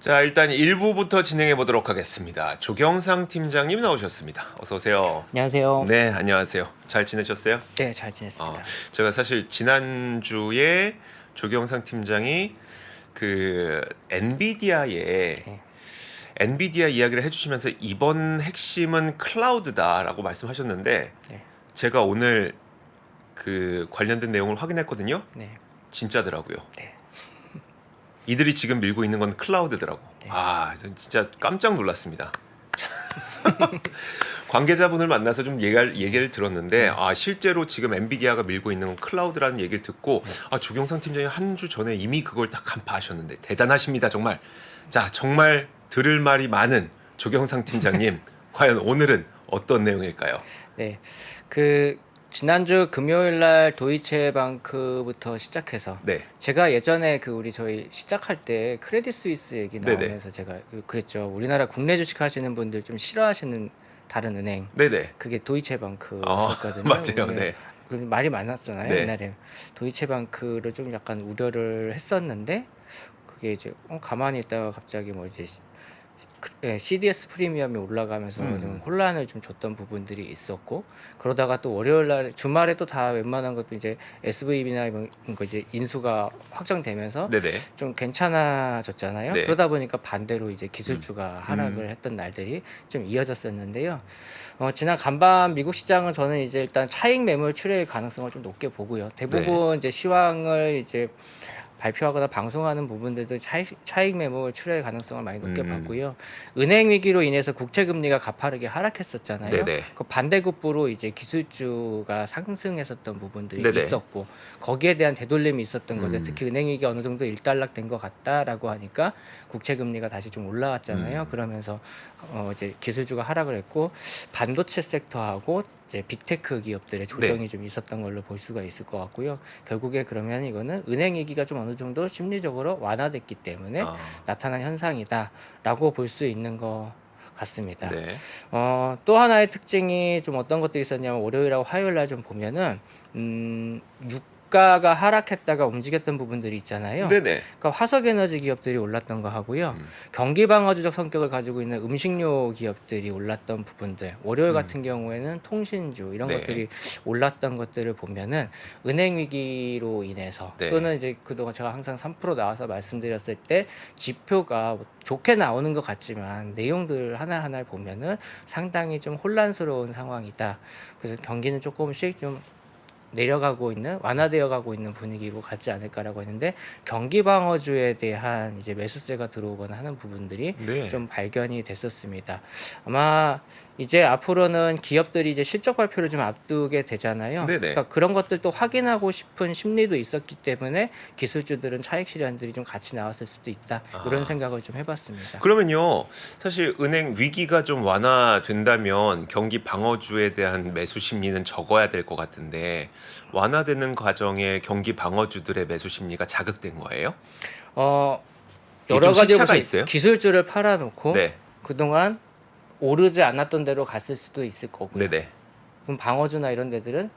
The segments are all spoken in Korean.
자, 일단 1부부터 진행해 보도록 하겠습니다. 조경상 팀장님 나오셨습니다. 어서 오세요. 안녕하세요. 네, 안녕하세요. 잘 지내셨어요? 네, 잘 지냈습니다. 제가 사실 지난주에 조경상 팀장이 그 네. 엔비디아 이야기를 해주시면서 이번 핵심은 클라우드다라고 말씀하셨는데 네. 제가 오늘 그 관련된 내용을 확인했거든요. 네. 진짜더라고요. 네. 이들이 지금 밀고 있는 건 클라우드더라고. 네. 진짜 깜짝 놀랐습니다. 관계자분을 만나서 좀 얘기를 들었는데 실제로 지금 엔비디아가 밀고 있는 건 클라우드라는 얘기를 듣고 조경상 팀장이 한 주 전에 이미 그걸 다 간파하셨는데 대단하십니다 정말. 자, 정말 들을 말이 많은 조경상 팀장님 과연 오늘은 어떤 내용일까요? 네. 그 지난주 금요일 날 도이체방크부터 시작해서 네. 제가 예전에 저희 시작할 때 크레딧 스위스 얘기 네네. 나오면서 제가 그랬죠. 우리나라 국내 주식 하시는 분들 좀 싫어하시는 다른 은행. 네네. 그게 도이체방크였거든요. 맞아요. 네. 말이 많았잖아요. 네. 옛날에 도이체방크를 좀 약간 우려를 했었는데 그게 이제 가만히 있다가 갑자기 CDS 프리미엄이 올라가면서 좀 혼란을 좀 줬던 부분들이 있었고, 그러다가 또 월요일 날 주말에 또 다 웬만한 것도 이제 SVB나 이런 거 이제 인수가 확정되면서 네네. 좀 괜찮아졌잖아요. 네. 그러다 보니까 반대로 이제 기술주가 하락을 했던 날들이 좀 이어졌었는데요. 지난 간밤 미국 시장은 저는 이제 일단 차익 매물 출혈 가능성을 좀 높게 보고요. 대부분 이제 시황을 이제 발표하거나 방송하는 부분들도 차익 매물 출혈 가능성을 많이 높게 봤고요. 은행 위기로 인해서 국채 금리가 가파르게 하락했었잖아요. 네네. 그 반대급부로 이제 기술주가 상승했었던 부분들이 네네. 있었고, 거기에 대한 되돌림이 있었던 거죠. 특히 은행 위기 어느 정도 일단락된 것 같다라고 하니까 국채 금리가 다시 좀 올라왔잖아요. 그러면서 이제 기술주가 하락을 했고, 반도체 섹터하고 이제 빅테크 기업들의 조정이 좀 있었던 걸로 볼 수가 있을 것 같고요. 결국에 그러면 이거는 은행 위기가 좀 어느 정도 심리적으로 완화됐기 때문에 나타난 현상이다라고 볼 수 있는 것 같습니다. 네. 또 하나의 특징이 좀 어떤 것들이 있었냐면, 월요일하고 화요일날 좀 보면은 유가가 하락했다가 움직였던 부분들이 있잖아요. 네네. 그러니까 화석에너지 기업들이 올랐던 거 하고요. 경기 방어주적 성격을 가지고 있는 음식료 기업들이 올랐던 부분들. 월요일 같은 경우에는 통신주 이런 네. 것들이 올랐던 것들을 보면은 은행 위기로 인해서 네. 또는 이제 그동안 제가 항상 3% 나와서 말씀드렸을 때 지표가 좋게 나오는 것 같지만 내용들 하나하나를 보면은 상당히 좀 혼란스러운 상황이다. 그래서 경기는 조금씩 좀 내려가고 있는, 완화되어 가고 있는 분위기로 가지 않을까라고 했는데, 경기 방어주에 대한 이제 매수세가 들어오거나 하는 부분들이 네. 좀 발견이 됐었습니다. 아마 이제 앞으로는 기업들이 이제 실적 발표를 좀 앞두게 되잖아요. 네네. 그러니까 그런 것들도 확인하고 싶은 심리도 있었기 때문에 기술주들은 차익 실현들이 좀 같이 나왔을 수도 있다. 이런 생각을 좀 해봤습니다. 그러면요, 사실 은행 위기가 좀 완화된다면 경기 방어주에 대한 매수 심리는 적어야 될 것 같은데 완화되는 과정에 경기 방어주들의 매수 심리가 자극된 거예요? 이게 여러 좀 가지 시차가 있어요? 기술주를 팔아놓고 네, 그동안 오르지 않았던 대로 갔을 수도 있을 거고요. 네네. 그럼 방어주나 이런 데들은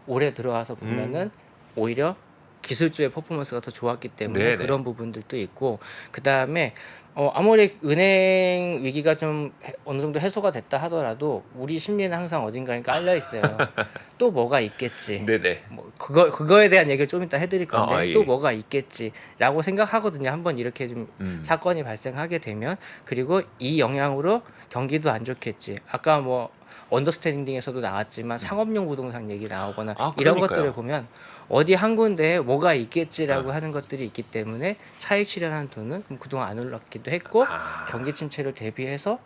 올해 들어와서 보면은 오히려 기술주의 퍼포먼스가 더 좋았기 때문에 네네. 그런 부분들도 있고, 그 다음에 아무리 은행 위기가 좀 어느 정도 해소가 됐다 하더라도 우리 심리는 항상 어딘가에 깔려 있어요. 또 뭐가 있겠지. 네네. 뭐 그거에 대한 얘기를 좀 이따 해드릴 건데 예. 또 뭐가 있겠지라고 생각하거든요. 한번 이렇게 좀 사건이 발생하게 되면. 그리고 이 영향으로 경기도 안 좋겠지. 아까 뭐 언더스탠딩에서도 나왔지만 상업용 부동산 얘기 나오거나 이런 그러니까요. 것들을 보면 어디 한 군데에 뭐가 있겠지라고 하는 것들이 있기 때문에 차익 실현한 돈은 그동안 안 올랐기도 했고, 경기 침체를 대비해서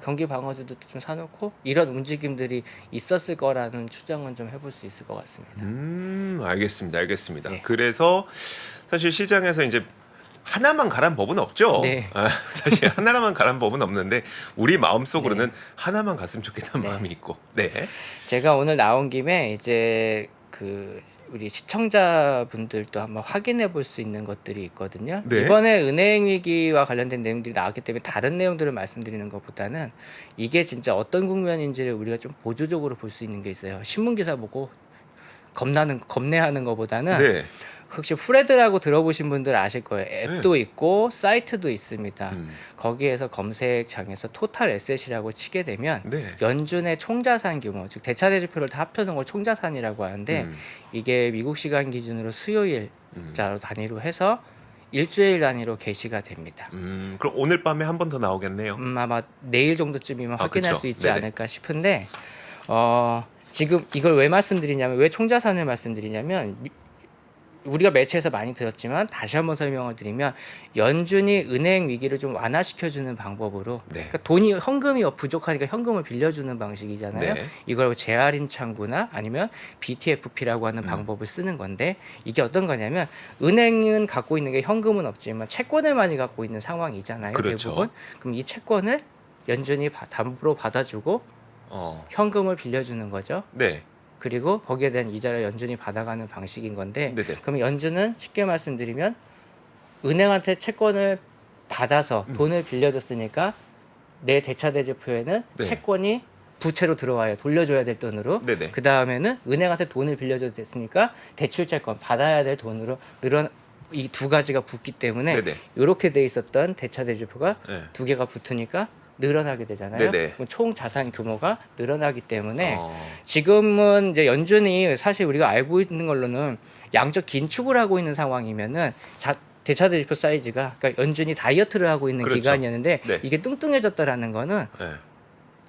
경기 방어주도 좀 사놓고 이런 움직임들이 있었을 거라는 추정은 좀 해볼 수 있을 것 같습니다. 알겠습니다. 네. 그래서 사실 시장에서 이제 하나만 가란 법은 없죠. 네. 사실 하나만 가란 법은 없는데 우리 마음속으로는 하나만 갔으면 좋겠다는 마음이 있고. 네. 제가 오늘 나온 김에 이제 우리 시청자분들도 한번 확인해 볼 수 있는 것들이 있거든요. 네. 이번에 은행 위기와 관련된 내용들이 나왔기 때문에 다른 내용들을 말씀드리는 것보다는 이게 진짜 어떤 국면인지를 우리가 좀 보조적으로 볼 수 있는 게 있어요. 신문 기사 보고 겁내하는 것보다는 네. 혹시 프레드라고 들어보신 분들 아실 거예요. 앱도 있고 사이트도 있습니다. 거기에서 검색창에서 토탈 에셋이라고 치게 되면 네. 연준의 총자산 규모, 즉 대차대조표를 다 합쳐놓은 걸 총자산이라고 하는데 이게 미국 시간 기준으로 수요일자로 단위로 해서 일주일 단위로 게시가 됩니다. 그럼 오늘 밤에 한 번 더 나오겠네요. 아마 내일 정도쯤이면 아, 확인할 그쵸. 수 있지 네네. 않을까 싶은데 지금 이걸 왜 말씀드리냐면 왜 총자산을 말씀드리냐면 우리가 매체에서 많이 들었지만 다시 한번 설명을 드리면 연준이 은행 위기를 좀 완화시켜주는 방법으로 네. 그러니까 돈이 현금이 부족하니까 현금을 빌려주는 방식이잖아요. 네. 이걸 재할인 창구나 아니면 BTFP라고 하는 방법을 쓰는 건데 이게 어떤 거냐면 은행은 갖고 있는 게 현금은 없지만 채권을 많이 갖고 있는 상황이잖아요. 그렇죠. 대부분. 그럼 이 채권을 연준이 담보로 받아주고 현금을 빌려주는 거죠. 네. 그리고 거기에 대한 이자를 연준이 받아가는 방식인 건데 네네. 그럼 연준은 쉽게 말씀드리면 은행한테 채권을 받아서 돈을 빌려줬으니까 내 대차대조표에는 네. 채권이 부채로 들어와요. 돌려줘야 될 돈으로. 네네. 그 다음에는 은행한테 돈을 빌려줘도 됐으니까 대출채권 받아야 될 돈으로 이 두 가지가 붙기 때문에 네네. 이렇게 돼 있었던 대차대조표가 네. 두 개가 붙으니까 늘어나게 되잖아요. 네네. 그럼 총 자산 규모가 늘어나기 때문에 어. 지금은 이제 연준이 사실 우리가 알고 있는 걸로는 양적 긴축을 하고 있는 상황이면은 대차대조표 사이즈가 그러니까 연준이 다이어트를 하고 있는 그렇죠. 기간이었는데 네. 이게 뚱뚱해졌다라는 거는 네.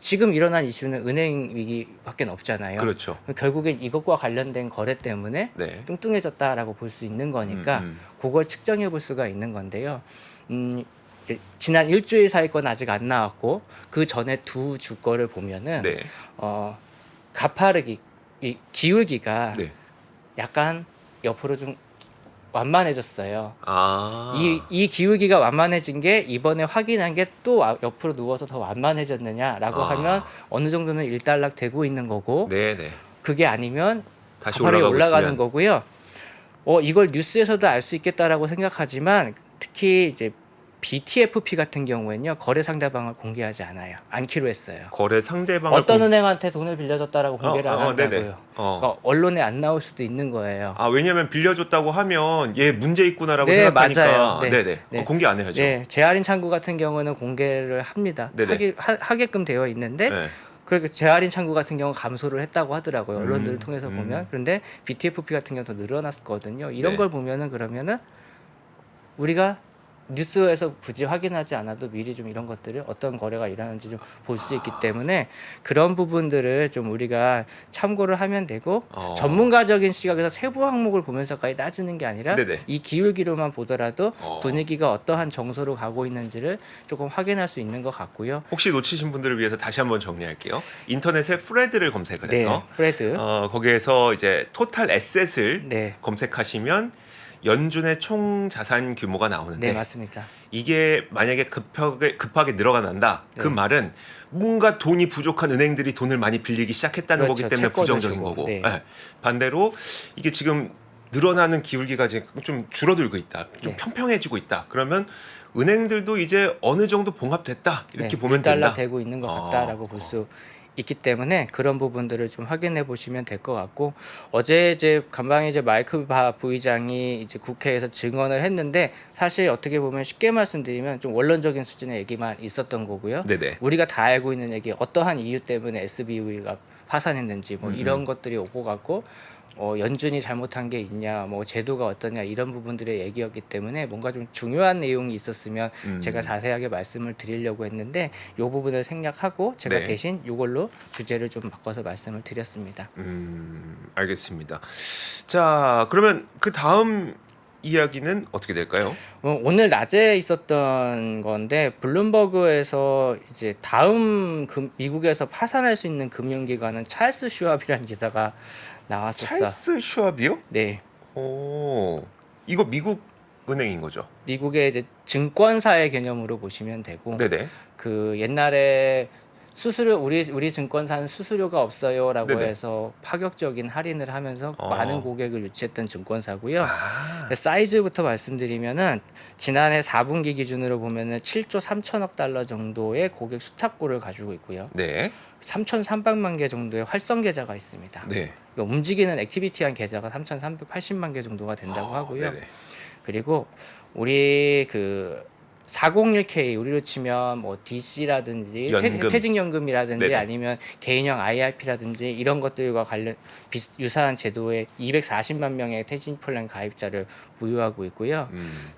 지금 일어난 이슈는 은행 위기밖에 없잖아요. 그렇죠. 결국엔 이것과 관련된 거래 때문에 네. 뚱뚱해졌다라고 볼 수 있는 거니까 그걸 측정해 볼 수가 있는 건데요. 이제 지난 일주일 사이 건 아직 안 나왔고 그 전에 두 주 거를 보면은 네. 가파르기 이 기울기가 네. 약간 옆으로 좀 완만해졌어요. 아. 이 기울기가 완만해진 게 이번에 확인한 게 또 옆으로 누워서 더 완만해졌느냐라고 아. 하면 어느 정도는 일단락 되고 있는 거고 네네. 그게 아니면 다시 가파르게 올라가는 있으면. 거고요. 이걸 뉴스에서도 알 수 있겠다라고 생각하지만 특히 이제 BTFP 같은 경우에는요 거래 상대방을 공개하지 않아요. 않기로 했어요. 거래 상대방을 어떤 은행한테 돈을 빌려줬다라고 공개를 안 한다고요. 네네. 그러니까 언론에 안 나올 수도 있는 거예요. 아, 왜냐면 빌려줬다고 하면 얘 문제 있구나라고 네, 생각하니까 맞아요. 네. 네네. 네. 공개 안 해야죠. 네, 재할인 창구 같은 경우는 공개를 합니다. 네네. 하게끔 되어 있는데 네. 그렇게 재할인 창구 같은 경우 감소를 했다고 하더라고요. 언론들을 통해서 보면. 그런데 BTFP 같은 경우 더 늘어났거든요. 이런 네. 걸 보면은 그러면은 우리가 뉴스에서 굳이 확인하지 않아도 미리 좀 이런 것들을 어떤 거래가 일어나는지 좀 볼 수 있기 때문에 그런 부분들을 좀 우리가 참고를 하면 되고 전문가적인 시각에서 세부 항목을 보면서까지 따지는 게 아니라 네네. 이 기울기로만 보더라도 분위기가 어떠한 정서로 가고 있는지를 조금 확인할 수 있는 것 같고요. 혹시 놓치신 분들을 위해서 다시 한번 정리할게요. 인터넷에 프레드를 검색을 네, 해서 프레드. 거기에서 이제 토탈 에셋을 네. 검색하시면 연준의 총 자산 규모가 나오는데 네, 맞습니다. 이게 만약에 급하게 늘어난다. 그 네. 말은 뭔가 돈이 부족한 은행들이 돈을 많이 빌리기 시작했다는 그렇죠. 거기 때문에 채권을 부정적인 주고. 거고. 네. 네. 반대로 이게 지금 늘어나는 기울기가 지금 좀 줄어들고 있다. 좀 네. 평평해지고 있다. 그러면 은행들도 이제 어느 정도 봉합됐다. 이렇게 보면 된다. 되고 있는 것 같다라고 볼 수 있기 때문에 그런 부분들을 좀 확인해 보시면 될 것 같고 어제 이제 간방에 이제 마이클 바 부의장이 이제 국회에서 증언을 했는데 사실 어떻게 보면 쉽게 말씀드리면 좀 원론적인 수준의 얘기만 있었던 거고요. 네네. 우리가 다 알고 있는 얘기 어떠한 이유 때문에 SBV가 파산했는지 뭐 이런 것들이 오고 갔고 연준이 잘못한 게 있냐, 뭐 제도가 어떠냐 이런 부분들의 얘기였기 때문에 뭔가 좀 중요한 내용이 있었으면 제가 자세하게 말씀을 드리려고 했는데 이 부분을 생략하고 제가 네. 대신 이걸로 주제를 좀 바꿔서 말씀을 드렸습니다. 알겠습니다. 자, 그러면 그 다음 이야기는 어떻게 될까요? 오늘 낮에 있었던 건데 블룸버그에서 이제 다음 미국에서 파산할 수 있는 금융기관은 찰스 슈왑이라는 기사가 나왔었어. 찰스 슈왑이요? 네. 오, 이거 미국 은행인 거죠? 미국의 이제 증권사의 개념으로 보시면 되고 네네. 그 옛날에 수수료 우리 증권사는 수수료가 없어요라고 네네. 해서 파격적인 할인을 하면서 어. 많은 고객을 유치했던 증권사고요. 아, 사이즈부터 말씀드리면은 지난해 4분기 기준으로 보면은 7조 3천억 달러 정도의 고객 수탁고를 가지고 있고요. 네, 3,300만 개 정도의 활성 계좌가 있습니다. 네. 그러니까 움직이는 액티비티한 계좌가 3,380만 개 정도가 된다고 하고요. 네네. 그리고 우리 그 401k 우리로 치면 뭐 DC라든지 연금. 퇴직연금이라든지 네네. 아니면 개인형 IRP라든지 이런 것들과 관련 유사한 제도에 240만 명의 퇴직 플랜 가입자를 보유하고 있고요.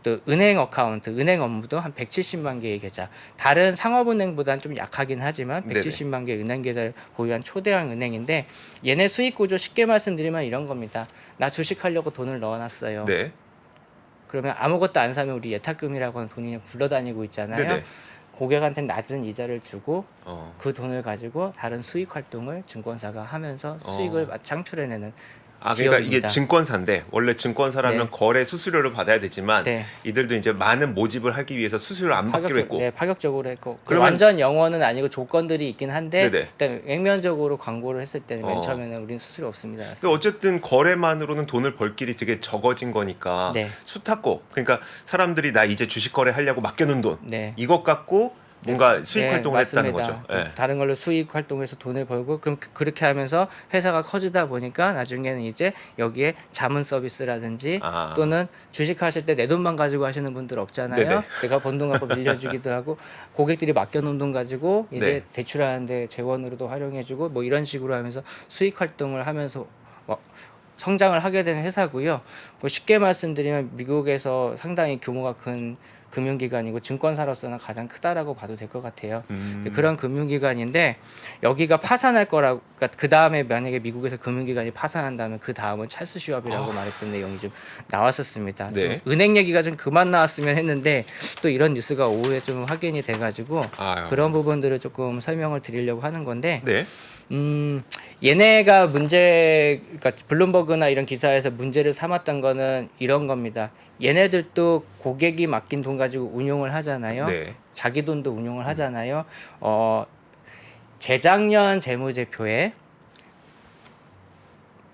또 은행 어카운트, 은행 업무도 한 170만 개의 계좌. 다른 상업은행보다는 좀 약하긴 하지만 170만 개 은행 계좌를 보유한 초대형 은행인데 얘네 수익 구조 쉽게 말씀드리면 이런 겁니다. 나 주식하려고 돈을 넣어놨어요. 네. 그러면 아무것도 안 사면 우리 예탁금이라고 하는 돈이 그냥 굴러다니고 있잖아요. 네네. 고객한테는 낮은 이자를 주고 어. 그 돈을 가지고 다른 수익 활동을 증권사가 하면서 수익을 창출해내는 아, 그러니까 이게 기업입니다. 증권사인데 원래 증권사라면 네. 거래 수수료를 받아야 되지만 네. 이들도 이제 많은 모집을 하기 위해서 수수료를 안 받기로 했고. 네, 파격적으로 했고 그러면- 완전 영어는 아니고 조건들이 있긴 한데 네네. 일단 액면적으로 광고를 했을 때는 맨 어. 처음에는 우리는 수수료 없습니다. 근데 어쨌든 거래만으로는 돈을 벌 길이 되게 적어진 거니까 네. 수탁고, 그러니까 사람들이 나 이제 주식 거래 하려고 맡겨놓은 돈 네. 이것 갖고 뭔가 수익 네, 활동을 했다는 맞습니다. 거죠. 예. 다른 걸로 수익 활동해서 돈을 벌고 그럼 그렇게 하면서 회사가 커지다 보니까 나중에는 이제 여기에 자문 서비스라든지 아. 또는 주식하실 때 내 돈만 가지고 하시는 분들 없잖아요. 네네. 내가 번 돈 갖고 빌려주기도 하고 고객들이 맡겨놓은 돈 가지고 이제 네. 대출하는데 재원으로도 활용해주고 뭐 이런 식으로 하면서 수익 활동을 하면서 성장을 하게 된 회사고요. 뭐 쉽게 말씀드리면 미국에서 상당히 규모가 큰 금융기관이고 증권사로서는 가장 크다라고 봐도 될 것 같아요. 그런 금융기관인데 여기가 파산할 거라고, 그러니까 그 다음에 만약에 미국에서 금융기관이 파산한다면 그 다음은 찰스 슈왑이라고 말했던 내용이 좀 나왔었습니다. 네. 은행 얘기가 좀 그만 나왔으면 했는데 또 이런 뉴스가 오후에 좀 확인이 돼가지고 아유. 그런 부분들을 조금 설명을 드리려고 하는 건데. 네. 얘네가 그러니까 블룸버그나 이런 기사에서 문제를 삼았던 거는 이런 겁니다. 얘네들도 고객이 맡긴 돈 가지고 운용을 하잖아요. 네. 자기 돈도 운용을 하잖아요. 재작년 재무제표에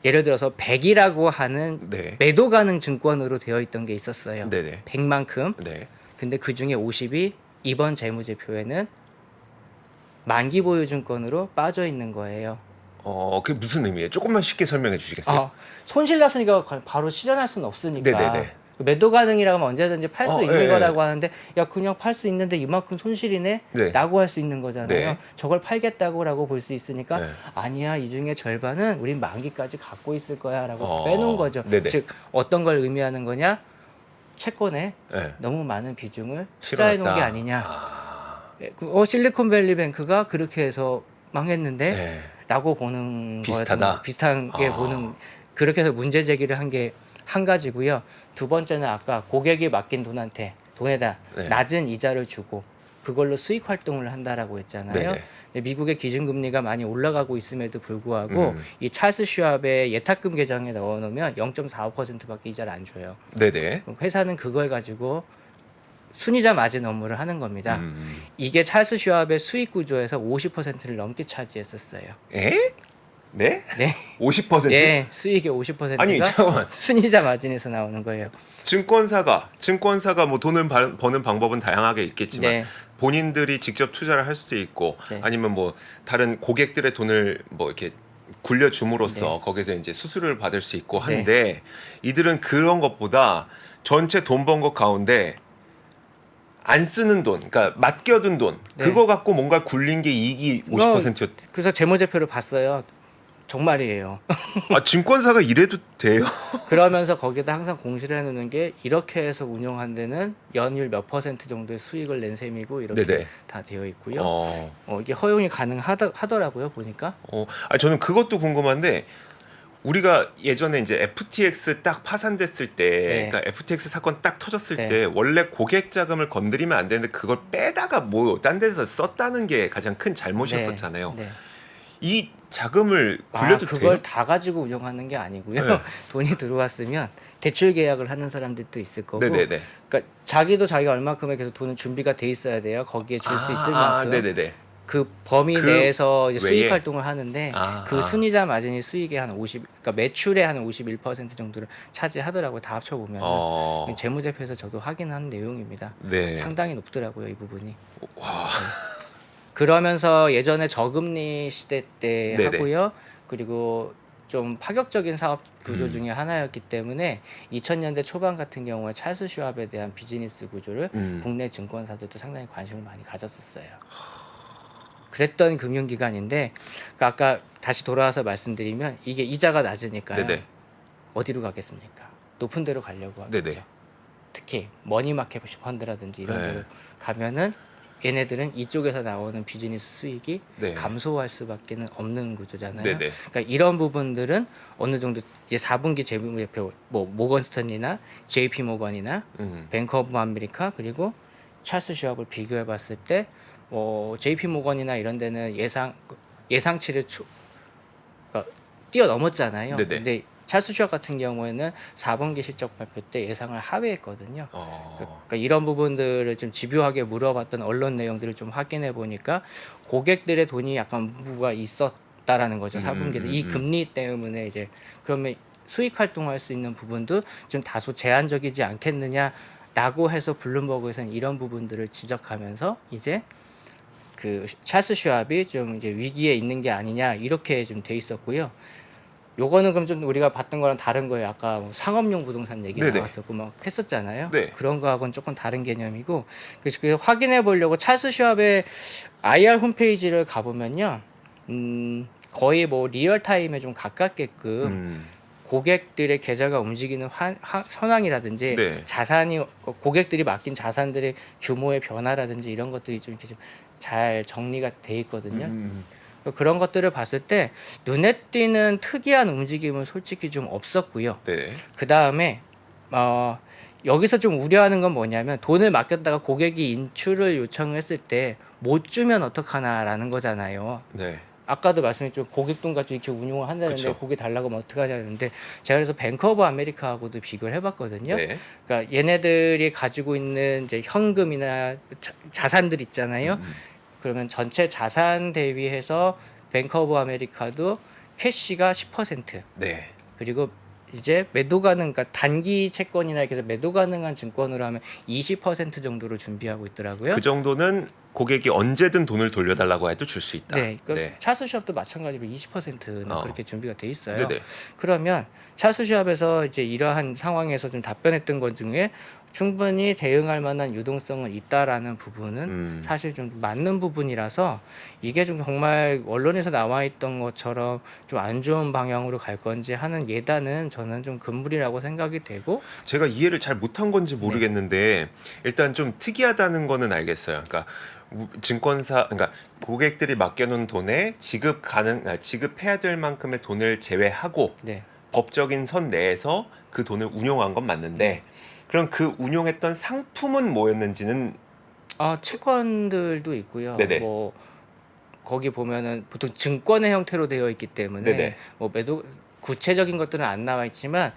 예를 들어서 100이라고 하는 네. 매도 가능 증권으로 되어 있던 게 있었어요. 네네. 100만큼. 네. 근데 그 중에 50이 이번 재무제표에는 만기 보유 증권으로 빠져 있는 거예요. 그게 무슨 의미예요? 조금만 쉽게 설명해 주시겠어요? 손실 났으니까 바로 실현할 수는 없으니까. 네네네. 매도 가능이라고 하면 언제든지 팔 수 있는 예, 거라고 하는데 야 그냥 팔 수 있는데 이만큼 손실이네 네. 라고 할 수 있는 거잖아요. 네. 저걸 팔겠다고라고 볼 수 있으니까 네. 아니야 이 중에 절반은 우린 만기까지 갖고 있을 거야 라고 어, 빼놓은 거죠. 네네. 즉 어떤 걸 의미하는 거냐, 채권에 네. 너무 많은 비중을 투자해 놓은 게 실어놨다. 아니냐. 아, 실리콘밸리 뱅크가 그렇게 해서 망했는데 네. 라고 보는 비슷하다. 거였던 비슷하게 아. 보는, 그렇게 해서 문제 제기를 한 게 한 가지고요. 두 번째는 아까 고객이 맡긴 돈에다 네. 낮은 이자를 주고 그걸로 수익 활동을 한다라고 했잖아요. 네네. 근데 미국의 기준금리가 많이 올라가고 있음에도 불구하고 음. 이 찰스 슈왑의 예탁금 계정에 넣어놓으면 0.45%밖에 이자를 안 줘요. 네네. 그럼 회사는 그걸 가지고 순이자 마진 업무를 하는 겁니다. 음. 이게 찰스 슈왑의 수익 구조에서 50%를 넘게 차지했었어요. 에? 네? 네. 50%? 예, 수익의 50%가 아니, 잠깐만. 순이자 마진에서 나오는 거예요. 증권사가 뭐 돈을 버는 방법은 다양하게 있겠지만 네. 본인들이 직접 투자를 할 수도 있고 네. 아니면 뭐 다른 고객들의 돈을 뭐 이렇게 굴려줌으로써 네. 거기서 이제 수수료를 받을 수 있고 한데 이들은 그런 것보다 전체 돈 번 것 가운데 안 쓰는 돈, 그러니까 맡겨둔 돈, 네. 그거 갖고 뭔가 굴린 게 이익이 50%였. 그래서 재무제표를 봤어요. 정말이에요. 아, 증권사가 이래도 돼요? 그러면서 거기다 항상 공시를 해놓는 게 이렇게 해서 운영한 데는 연율 몇 % 정도의 수익을 낸 셈이고 이렇게 네네. 다 되어 있고요. 이게 허용이 가능하더라고요 보니까. 저는 그것도 궁금한데 우리가 예전에 이제 FTX 딱 파산됐을 때, 네. 그러니까 FTX 사건 딱 터졌을 네. 때 원래 고객 자금을 건드리면 안 되는데 그걸 빼다가 뭐 딴 데서 썼다는 게 가장 큰 잘못이었었잖아요. 네. 이 자금을 굴려도 그걸 돼요? 다 가지고 운영하는 게 아니고요. 네. 돈이 들어왔으면 대출 계약을 하는 사람들도 있을 거고. 네네네. 그러니까 자기도 자기가 얼마큼의 계속 돈은 준비가 돼 있어야 돼요. 거기에 줄 수 있을 만큼. 네네네. 그 범위 그 내에서 이제 수익 외에? 활동을 하는데 그 아. 순이자 마진이 수익의 한 50, 그러니까 매출의 한 51% 정도를 차지하더라고요. 다 합쳐 보면은 재무제표에서 저도 확인한 내용입니다. 네. 상당히 높더라고요, 이 부분이. 와. 그러면서 예전에 저금리 시대 때 네네. 하고요. 그리고 좀 파격적인 사업 구조 중에 하나였기 때문에 2000년대 초반 같은 경우에 찰스 슈왑에 대한 비즈니스 구조를 국내 증권사들도 상당히 관심을 많이 가졌었어요. 그랬던 금융기관인데 그러니까 아까 다시 돌아와서 말씀드리면 이게 이자가 낮으니까요. 네네. 어디로 가겠습니까? 높은 데로 가려고 하겠죠. 네네. 특히 머니마켓 펀드라든지 이런 네. 데로 가면은 얘네들은 이쪽에서 나오는 비즈니스 수익이 네. 감소할 수밖에는 없는 구조잖아요. 네네. 그러니까 이런 부분들은 어느 정도 이제 4분기 재무제표 뭐 모건스턴이나 JP 모건이나 뱅크 오브 아메리카 그리고 찰스 슈왑을 비교해 봤을 때 JP 모건이나 이런 데는 예상치를 그러니까 뛰어넘었잖아요. 네네. 근데 찰스 슈왑 같은 경우에는 4분기 실적 발표 때 예상을 하회했거든요. 그러니까 이런 부분들을 좀 집요하게 물어봤던 언론 내용들을 좀 확인해 보니까 고객들의 돈이 약간 무가 있었다라는 거죠. 4분기 때 이 금리 때문에 이제 그러면 수익 활동할 수 있는 부분도 좀 다소 제한적이지 않겠느냐라고 해서 블룸버그에서는 이런 부분들을 지적하면서 이제 그 찰스 슈왑이 좀 이제 위기에 있는 게 아니냐 이렇게 좀 돼 있었고요. 요거는 그럼 좀 우리가 봤던 거랑 다른 거예요. 아까 뭐 상업용 부동산 얘기 네네. 나왔었고 막 했었잖아요. 네. 그런 거하고는 조금 다른 개념이고 그래서 확인해 보려고 찰스 슈왑의 IR 홈페이지를 가보면요, 거의 뭐 리얼타임에 좀 가깝게끔 고객들의 계좌가 움직이는 현황이라든지 네. 자산이 고객들이 맡긴 자산들의 규모의 변화라든지 이런 것들이 좀 이렇게 좀 잘 정리가 돼 있거든요. 그런 것들을 봤을 때 눈에 띄는 특이한 움직임은 솔직히 좀 없었고요. 네. 그 다음에 여기서 좀 우려하는 건 뭐냐면 돈을 맡겼다가 고객이 인출을 요청을 했을 때 못 주면 어떡하나라는 거잖아요. 네. 아까도 말씀했죠. 고객 돈 가지고 이렇게 운용을 한다는데 그쵸. 고객 달라고 하면 어떡하냐는데 제가 그래서 뱅크 오브 아메리카하고도 비교를 해봤거든요. 네. 그러니까 얘네들이 가지고 있는 이제 현금이나 자산들 있잖아요. 그러면 전체 자산 대비해서 뱅크 오브 아메리카도 캐시가 10%. 네. 그리고 이제 매도 가능, 그러니까 단기 채권이나 이렇게 해서 매도 가능한 증권으로 하면 20% 정도로 준비하고 있더라고요. 그 정도는 고객이 언제든 돈을 돌려달라고 해도 줄 수 있다. 네, 그러니까 찰스 슈왑도 마찬가지로 20%는 그렇게 준비가 돼 있어요. 네네. 그러면 찰스 슈왑에서 이제 이러한 상황에서 좀 답변했던 것 중에 충분히 대응할 만한 유동성은 있다라는 부분은 사실 좀 맞는 부분이라서 이게 좀 정말 언론에서 나와 있던 것처럼 좀 안 좋은 방향으로 갈 건지 하는 예단은 저는 좀 금물이라고 생각이 되고 제가 이해를 잘 못한 건지 모르겠는데 일단 좀 특이하다는 거는 알겠어요. 그러니까 증권사, 그러니까 고객들이 맡겨놓은 돈에 지급해야 될 만큼의 돈을 제외하고 네. 법적인 선 내에서 그 돈을 운용한 건 맞는데 그럼 그 운용했던 상품은 뭐였는지는 채권들도 있고요. 네네. 뭐 거기 보면은 보통 증권의 형태로 되어 있기 때문에 네네. 뭐 매도 구체적인 것들은 안 나와 있지만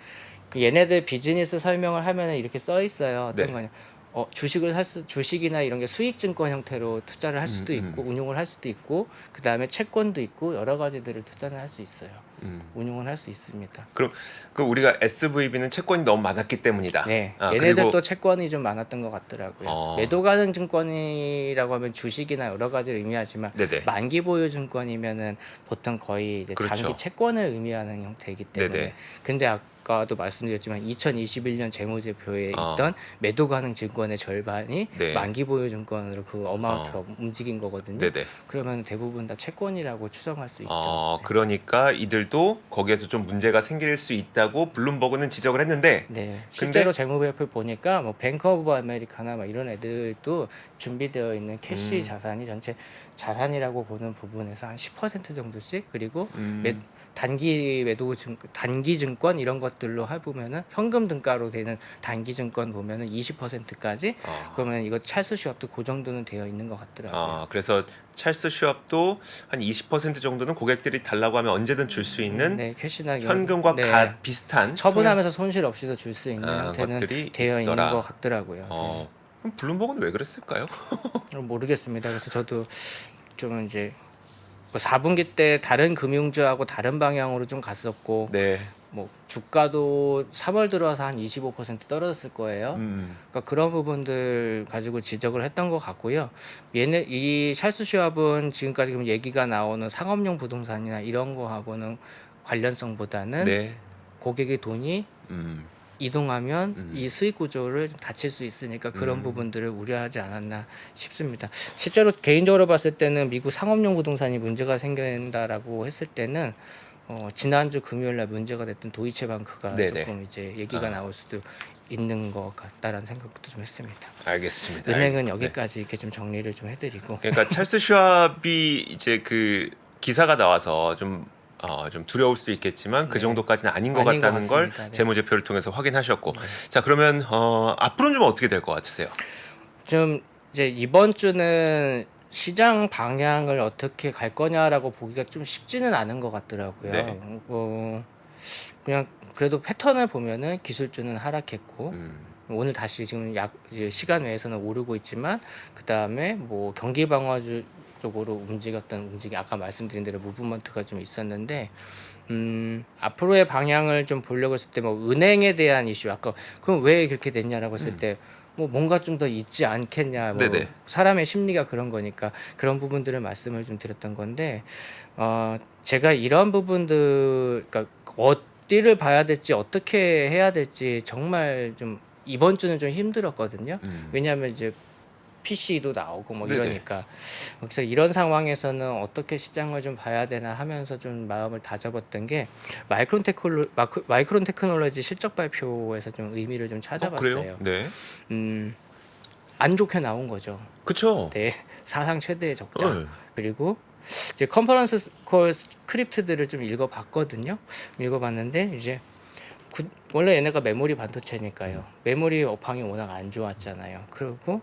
그 얘네들 비즈니스 설명을 하면은 이렇게 써 있어요. 어떤 네. 거냐? 주식이나 이런 게 수익증권 형태로 투자를 할 수도 있고 운용을 할 수도 있고 그 다음에 채권도 있고 여러 가지들을 투자를 할 수 있어요. 운용을 할 수 있습니다. 그럼 그 우리가 SVB는 채권이 너무 많았기 때문이다. 네, 그리고 얘네들도 채권이 좀 많았던 것 같더라고요. 매도 가능 증권이라고 하면 주식이나 여러 가지를 의미하지만 네네. 만기 보유 증권이면은 보통 거의 이제 그렇죠. 장기 채권을 의미하는 형태이기 때문에. 네네. 근데 아까도 말씀드렸지만 2021년 재무제표에 있던 매도 가능 증권의 절반이 네. 만기 보유 증권으로 그 어마운트가 움직인 거거든요. 네네. 그러면 대부분 다 채권이라고 추정할 수 있죠. 그러니까 이들도 거기에서 좀 문제가 생길 수 있다고 블룸버그는 지적을 했는데 네, 실제로 재무제표 보니까 뭐 뱅크 오브 아메리카나 막 이런 애들도 준비되어 있는 캐시 자산이 전체 자산이라고 보는 부분에서 한 10% 정도씩 그리고 단기 증권 이런 것들로 해보면은 현금 등가로 되는 단기 증권 보면은 20%까지 그러면 이거 찰스 슈왑도 그 정도는 되어 있는 것 같더라고요. 그래서 찰스 슈왑도 한 20% 정도는 고객들이 달라고 하면 언제든 줄 수 있는 네, 캐시나 현금과 비슷한 처분하면서 손실 없이도 줄 수 있는 형태는 것들이 되어 있는 있더라. 것 같더라고요. 그럼 블룸버그는 왜 그랬을까요? 모르겠습니다. 그래서 저도 좀 이제 뭐 4분기 때 다른 금융주하고 다른 방향으로 좀 갔었고 네. 뭐 주가도 3월 들어와서 한 25% 떨어졌을 거예요. 그러니까 그런 부분들 가지고 지적을 했던 것 같고요. 얘네 이 찰스 슈왑은 지금까지 그럼 얘기가 나오는 상업용 부동산이나 이런 거하고는 관련성보다는 네. 고객의 돈이 음. 이동하면 이 수익 구조를 좀 다칠 수 있으니까 그런 부분들을 우려하지 않았나 싶습니다. 실제로 개인적으로 봤을 때는 미국 상업용 부동산이 문제가 생긴다라고 했을 때는 지난주 금요일 날 문제가 됐던 도이체방크가 네네. 조금 이제 얘기가 나올 수도 있는 것 같다라는 생각도 좀 했습니다. 알겠습니다. 은행은 네. 여기까지 이렇게 좀 정리를 좀 해드리고 그러니까 찰스 슈왑이 이제 그 기사가 나와서 좀 두려울 수도 있겠지만 그 네. 정도까지는 아닌 것 아닌 것 같다는 걸 같습니다. 네. 재무제표를 통해서 확인하셨고, 자 그러면 앞으로는 좀 어떻게 될 것 같으세요? 좀 이제 이번 주는 시장 방향을 어떻게 갈 거냐라고 보기가 좀 쉽지는 않은 것 같더라고요. 네. 그냥 그래도 패턴을 보면은 기술주는 하락했고 음. 오늘 다시 지금 이제 시간 외에서는 오르고 있지만 그 다음에 뭐 경기 방어주 쪽으로 움직였던 움직이 아까 말씀드린 대로 무브먼트가 좀 있었는데 앞으로의 방향을 좀 보려고 했을 때 뭐 은행에 대한 이슈 아까 그럼 왜 그렇게 됐냐라고 했을 때 뭐 뭔가 좀 더 있지 않겠냐 뭐 네네. 사람의 심리가 그런 거니까 그런 부분들을 말씀을 좀 드렸던 건데 제가 이런 부분들 그러니까 어디를 봐야 될지 어떻게 해야 될지 정말 좀 이번 주는 좀 힘들었거든요. 왜냐하면 이제 PC도 나오고 뭐 네네. 이러니까 그래서 이런 상황에서는 어떻게 시장을 좀 봐야 되나 하면서 좀 마음을 다잡았던 게 마이크론 테크놀로지 실적 발표에서 좀 의미를 좀 찾아봤어요. 그래요? 네. 안 좋게 나온 거죠. 그쵸. 네, 사상 최대의 적자. 네. 그리고 이제 컨퍼런스 콜 스크립트들을 좀 읽어봤거든요. 읽어봤는데 이제 원래 얘네가 메모리 반도체니까요. 메모리 업황이 워낙 안 좋았잖아요. 그리고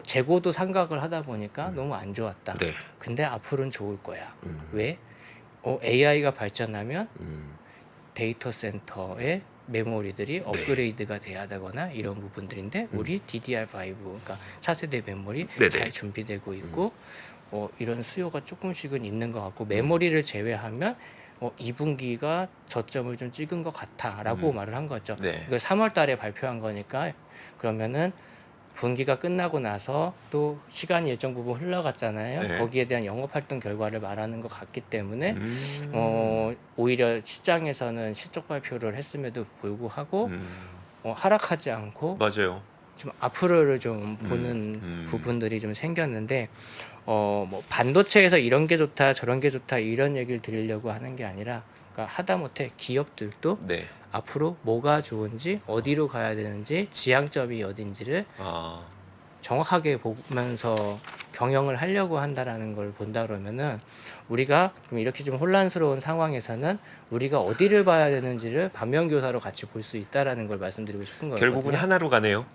재고도 삼각을 하다 보니까 너무 안 좋았다. 네. 근데 앞으로는 좋을 거야. 왜? AI가 발전하면 데이터 센터의 메모리들이 업그레이드가 돼야 되거나 이런 부분들인데 우리 DDR5 그러니까 차세대 메모리 네네. 잘 준비되고 있고 이런 수요가 조금씩은 있는 것 같고 메모리를 제외하면 2분기가 저점을 좀 찍은 것 같아라고 말을 한 거죠. 네. 이거 3월 달에 발표한 거니까 그러면은 분기가 끝나고 나서 또 시간이 일정 부분 흘러갔잖아요. 네. 거기에 대한 영업 활동 결과를 말하는 것 같기 때문에 음. 오히려 시장에서는 실적 발표를 했음에도 불구하고 하락하지 않고 맞아요. 좀 앞으로를 좀 보는 부분들이 좀 생겼는데 뭐 반도체에서 이런 게 좋다 저런 게 좋다 이런 얘기를 드리려고 하는 게 아니라 그러니까 하다못해 기업들도 네. 앞으로 뭐가 좋은지 어디로 가야 되는지 지향점이 어딘지를 아. 정확하게 보면서 경영을 하려고 한다라는 걸 본다 그러면은 우리가 그럼 이렇게 좀 혼란스러운 상황에서는 우리가 어디를 봐야 되는지를 반면교사로 같이 볼 수 있다라는 걸 말씀드리고 싶은 거예요. 결국은 하나로 가네요.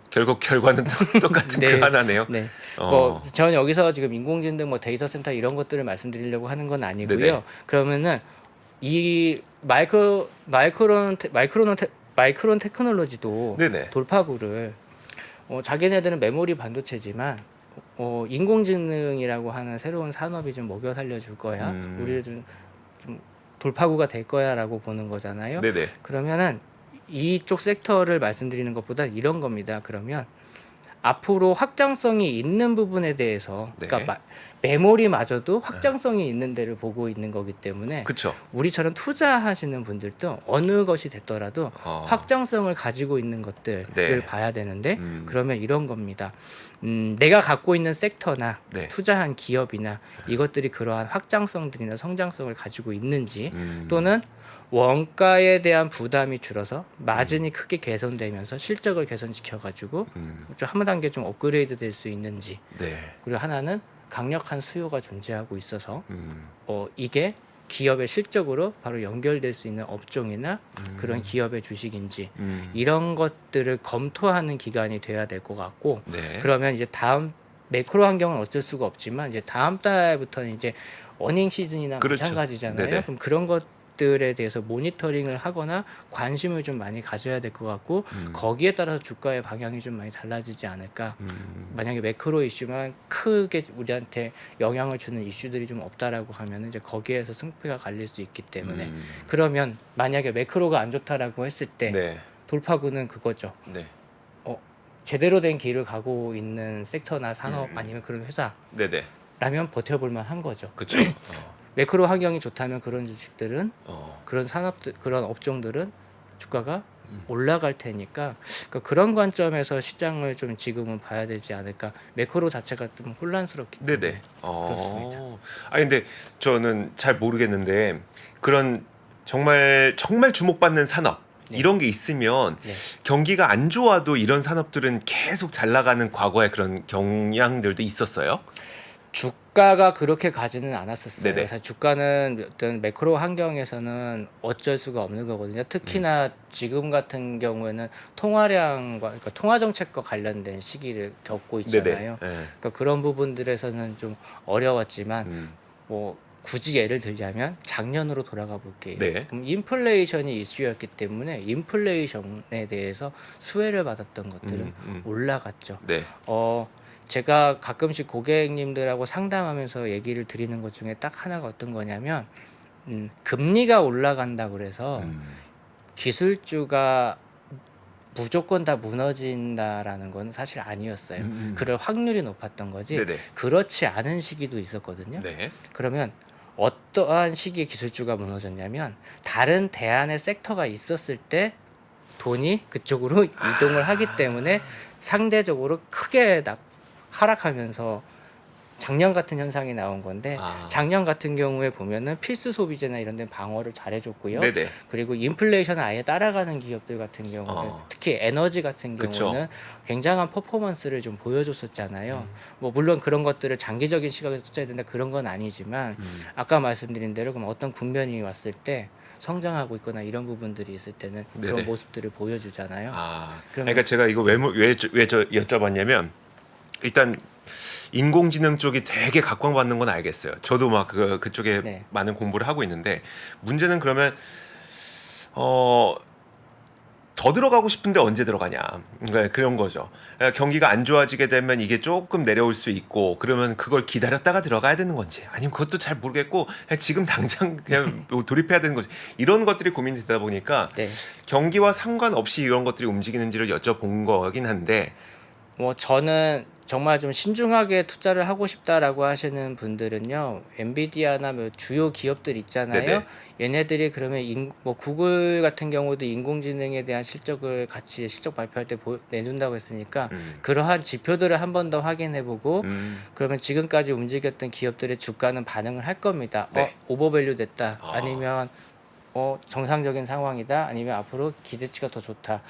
결국 결과는 똑같은 네. 그 하나네요. 네. 어. 뭐 저는 여기서 지금 인공지능 뭐 데이터 센터 이런 것들을 말씀드리려고 하는 건 아니고요. 네네. 그러면은 이 마이크론 테크놀로지도 네네. 돌파구를 자기네들은 메모리 반도체지만 인공지능이라고 하는 새로운 산업이 좀 먹여 살려줄 거야. 우리를 좀 돌파구가 될 거야라고 보는 거잖아요. 네네. 그러면은 이쪽 섹터를 말씀드리는 것보다 이런 겁니다. 그러면 앞으로 확장성이 있는 부분에 대해서 네. 그러니까 메모리마저도 확장성이 있는 데를 보고 있는 거기 때문에 그렇죠. 우리처럼 투자하시는 분들도 어느 것이 됐더라도 확장성을 가지고 있는 것들을 네. 봐야 되는데 그러면 이런 겁니다. 내가 갖고 있는 섹터나 네. 투자한 기업이나 이것들이 그러한 확장성들이나 성장성을 가지고 있는지 또는 원가에 대한 부담이 줄어서 마진이 크게 개선되면서 실적을 개선시켜가지고 좀 한 단계 좀 업그레이드 될 수 있는지 네. 그리고 하나는 강력한 수요가 존재하고 있어서 이게 기업의 실적으로 바로 연결될 수 있는 업종이나 그런 기업의 주식인지 이런 것들을 검토하는 기간이 돼야 될 것 같고 네. 그러면 이제 다음 매크로 환경은 어쩔 수가 없지만 이제 다음 달부터는 이제 어닝 시즌이나 그렇죠. 마찬가지잖아요. 네네. 그럼 그런 것 기업들에 대해서 모니터링을 하거나 관심을 좀 많이 가져야 될 것 같고 거기에 따라서 주가의 방향이 좀 많이 달라지지 않을까. 만약에 매크로 이슈만 크게 우리한테 영향을 주는 이슈들이 좀 없다라고 하면 이제 거기에서 승패가 갈릴 수 있기 때문에 그러면 만약에 매크로가 안 좋다라고 했을 때 네. 돌파구는 그거죠. 네. 제대로 된 길을 가고 있는 섹터나 산업 아니면 그런 회사라면 네네. 버텨볼 만한 거죠. 그렇죠. 매크로 환경이 좋다면 그런 주식들은 어. 그런 산업들 그런 업종들은 주가가 올라갈 테니까 그러니까 그런 관점에서 시장을 좀 지금은 봐야 되지 않을까. 매크로 자체가 좀 혼란스럽기 때문에 네네. 그렇습니다. 아니 근데 저는 잘 모르겠는데 그런 정말 주목받는 산업 네. 이런 게 있으면 네. 경기가 안 좋아도 이런 산업들은 계속 잘 나가는 과거의 그런 경향들도 있었어요. 주가가 그렇게 가지는 않았었어요. 네네. 사실 주가는 어떤 매크로 환경에서는 어쩔 수가 없는 거거든요. 특히나 지금 같은 경우에는 통화량과 그러니까 통화 정책과 관련된 시기를 겪고 있잖아요. 네네. 네. 그러니까 그런 부분들에서는 좀 어려웠지만 음. 뭐 굳이 예를 들자면 작년으로 돌아가 볼게요. 네. 그럼 인플레이션이 이슈였기 때문에 인플레이션에 대해서 수혜를 받았던 것들은 올라갔죠. 네. 제가 가끔씩 고객님들하고 상담하면서 얘기를 드리는 것 중에 딱 하나가 어떤 거냐면 금리가 올라간다 그래서 기술주가 무조건 다 무너진다라는 건 사실 아니었어요. 그럴 확률이 높았던 거지. 네네. 그렇지 않은 시기도 있었거든요. 네. 그러면 어떠한 시기에 기술주가 무너졌냐면 다른 대안의 섹터가 있었을 때 돈이 그쪽으로 이동을 하기 때문에 상대적으로 크게 하락하면서 작년 같은 현상이 나온 건데 작년 같은 경우에 보면은 필수 소비재나 이런 데는 방어를 잘해줬고요. 네네. 그리고 인플레이션을 아예 따라가는 기업들 같은 경우는 특히 에너지 같은 경우는 굉장한 퍼포먼스를 좀 보여줬었잖아요. 뭐 물론 그런 것들을 장기적인 시각에서 투자해야 된다 그런 건 아니지만 아까 말씀드린 대로 그럼 어떤 국면이 왔을 때 성장하고 있거나 이런 부분들이 있을 때는 그런 네네. 모습들을 보여주잖아요. 그러니까 제가 이거 왜 여쭤봤냐면 일단 인공지능 쪽이 되게 각광받는 건 알겠어요. 저도 막 그쪽에 네. 많은 공부를 하고 있는데 문제는 그러면 더 들어가고 싶은데 언제 들어가냐. 그러니까 그런 거죠. 그러니까 경기가 안 좋아지게 되면 이게 조금 내려올 수 있고 그러면 그걸 기다렸다가 들어가야 되는 건지 아니면 그것도 잘 모르겠고 그냥 지금 당장 그냥 돌입해야 되는 거지. 이런 것들이 고민이 되다 보니까 네. 경기와 상관없이 이런 것들이 움직이는지를 여쭤본 거긴 한데 뭐 저는 정말 좀 신중하게 투자를 하고 싶다라고 하시는 분들은요, 엔비디아나 뭐 주요 기업들 있잖아요. 네네. 얘네들이 그러면 뭐 구글 같은 경우도 인공지능에 대한 실적을 같이 실적 발표할 때 내준다고 했으니까 그러한 지표들을 한 번 더 확인해보고 그러면 지금까지 움직였던 기업들의 주가는 반응을 할 겁니다. 네. 오버밸류 됐다. 아니면 정상적인 상황이다. 아니면 앞으로 기대치가 더 좋다.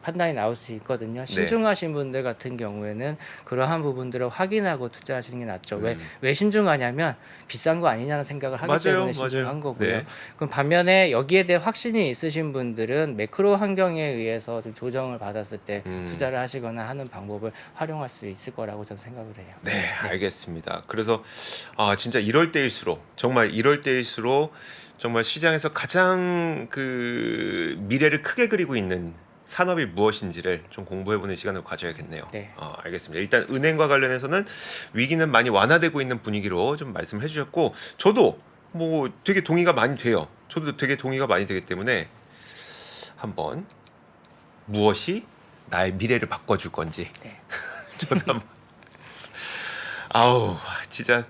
판단이 나올 수 있거든요. 신중하신 분들 같은 경우에는 그러한 부분들을 확인하고 투자하시는 게 낫죠. 왜 신중하냐면 비싼 거 아니냐는 생각을 하기 때문에 신중한 거고요. 네. 그럼 반면에 여기에 대해 확신이 있으신 분들은 매크로 환경에 의해서 좀 조정을 받았을 때 투자를 하시거나 하는 방법을 활용할 수 있을 거라고 저는 생각을 해요. 네, 알겠습니다. 그래서 진짜 이럴 때일수록 정말 시장에서 가장 그 미래를 크게 그리고 있는 산업이 무엇인지를 좀 공부해보는 시간을 가져야겠네요. 네. 알겠습니다. 일단 은행과 관련해서는 위기는 많이 완화되고 있는 분위기로 좀 말씀해 주셨고 저도 뭐 되게 동의가 많이 돼요. 저도 되게 동의가 많이 되기 때문에 한번 무엇이 나의 미래를 바꿔줄 건지 네. 저도 한번 아우 진짜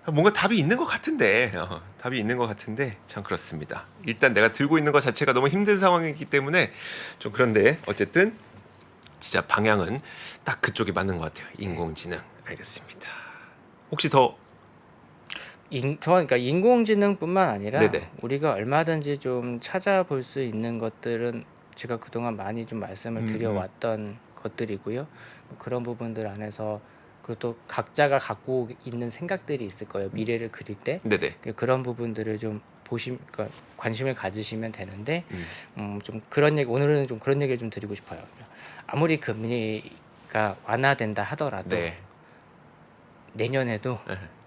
뭔가 답이 있는 것 같은데 답이 있는 것 같은데 참 그렇습니다. 일단 내가 들고 있는 것 자체가 너무 힘든 상황이기 때문에 좀 그런데 어쨌든 진짜 방향은 딱 그쪽이 맞는 것 같아요. 인공지능. 알겠습니다. 혹시 더 그러니까 인공지능뿐만 아니라 네네. 우리가 얼마든지 좀 찾아볼 수 있는 것들은 제가 그동안 많이 좀 말씀을 드려왔던 것들이고요. 그런 부분들 안에서 그리고 또 각자가 갖고 있는 생각들이 있을 거예요. 미래를 그릴 때 네네. 그런 부분들을 좀 그러니까 관심을 가지시면 되는데 좀 그런 얘기 오늘은 좀 그런 얘기를 좀 드리고 싶어요. 아무리 금리가 완화된다 하더라도 네. 내년에도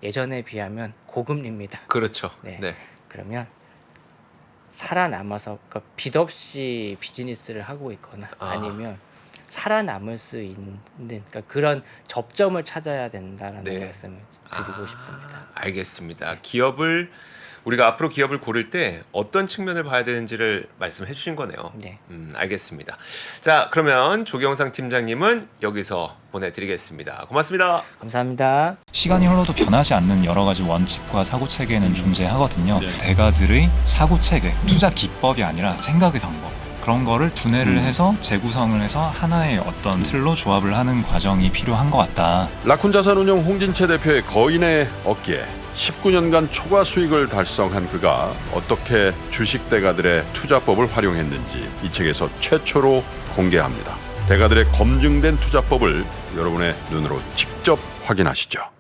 예전에 비하면 고금리입니다. 그렇죠. 네. 네. 그러면 살아남아서 그러니까 빚 없이 비즈니스를 하고 있거나 아니면 살아남을 수 있는 그러니까 그런 접점을 찾아야 된다라는 네. 말씀을 드리고 싶습니다. 알겠습니다. 기업을 우리가 앞으로 기업을 고를 때 어떤 측면을 봐야 되는지를 말씀해 주신 거네요. 네. 알겠습니다. 자, 그러면 조경상 팀장님은 여기서 보내드리겠습니다. 고맙습니다. 감사합니다. 시간이 흘러도 변하지 않는 여러 가지 원칙과 사고 체계는 존재하거든요. 대가들의 사고 체계, 투자 기법이 아니라 생각의 방법. 그런 거를 분해를 해서 재구성을 해서 하나의 어떤 틀로 조합을 하는 과정이 필요한 것 같다. 라쿤 자산운용 홍진채 대표의 거인의 어깨에 19년간 초과 수익을 달성한 그가 어떻게 주식 대가들의 투자법을 활용했는지 이 책에서 최초로 공개합니다. 대가들의 검증된 투자법을 여러분의 눈으로 직접 확인하시죠.